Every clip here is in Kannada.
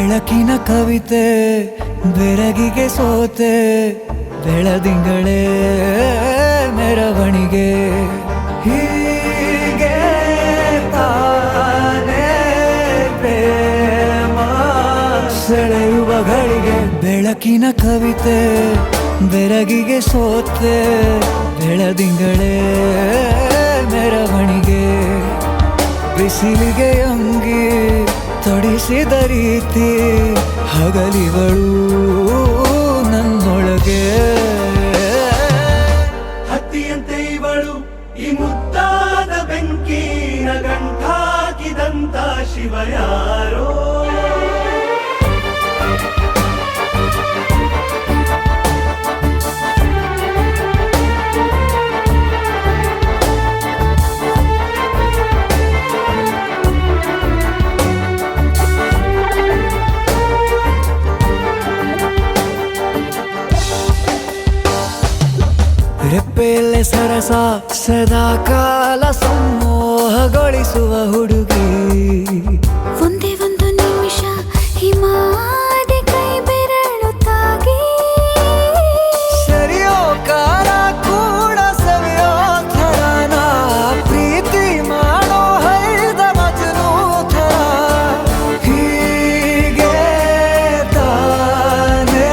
ಬೆಳಕಿನ ಕವಿತೆ ಬೆರಗಿಗೆ ಸೋತೆ ಬೆಳದಿಂಗಳೇ ಮೆರವಣಿಗೆ ಹೀಗೆ ತಾನೇ ಪ್ರೇಮ ಸೆಳೆಯುವ ಗಳಿಗೆ ಬೆಳಕಿನ ಕವಿತೆ ಬೆರಗಿಗೆ ಸೋತೆ ಬೆಳದಿಂಗಳೇ ಮೆರವಣಿಗೆ ಬಿಸಿಲಿಗೆ ಅಂಗಿ ತೊಡಿಸಿದ ರೀತಿ ಹಗಲಿಗಳು ನನ್ನೊಳಗೆ ಹತ್ತಿಯಂತೆ ಇವಳು ಈ ಮುದ್ದಾದ ಬೆಂಕಿನ ಗಂಟಾಕಿದಂತ ಶಿವ ಯಾರೋ ರೆಪ್ಪೆಯಲ್ಲೇ ಸರಸ ಸದಾ ಕಾಲ ಸಂಮೋಹಗೊಳಿಸುವ ಹುಡುಗಿ ಒಂದೇ ಒಂದು ನಿಮಿಷ ಹಿಮಾದಿ ಕೈ ಬೆರಳು ತಾಗಿ ಸರಿಯೋ ಕಾರ ಕೂಡ ಸವಿಯೋ ಥರನ ಪ್ರೀತಿ ಮಾಡೋ ಹೈದ ಮಜನು ಥರ ಹೀಗೆ ತಾನೇ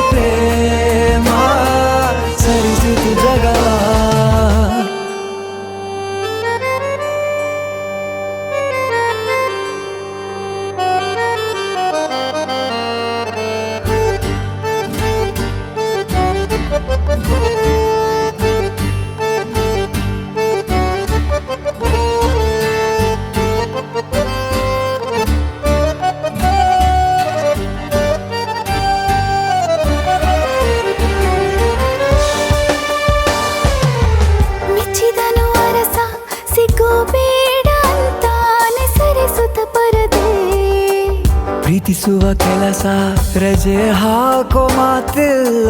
ಪ್ರೇಮ ಸರಿಸಿತು ಜಗವ ಮೆಚ್ಚಿದನು ಅರಸ ಸಿಗೋ ಬೇಡ ಅಂತಾನೆ ಸರಿಸುತ್ತ ಪರದೆ ಪ್ರೀತಿಸುವ ಕೆಲಸ ರಜೆ ಹಾಕೋ ಮಾತಿಲ್ಲ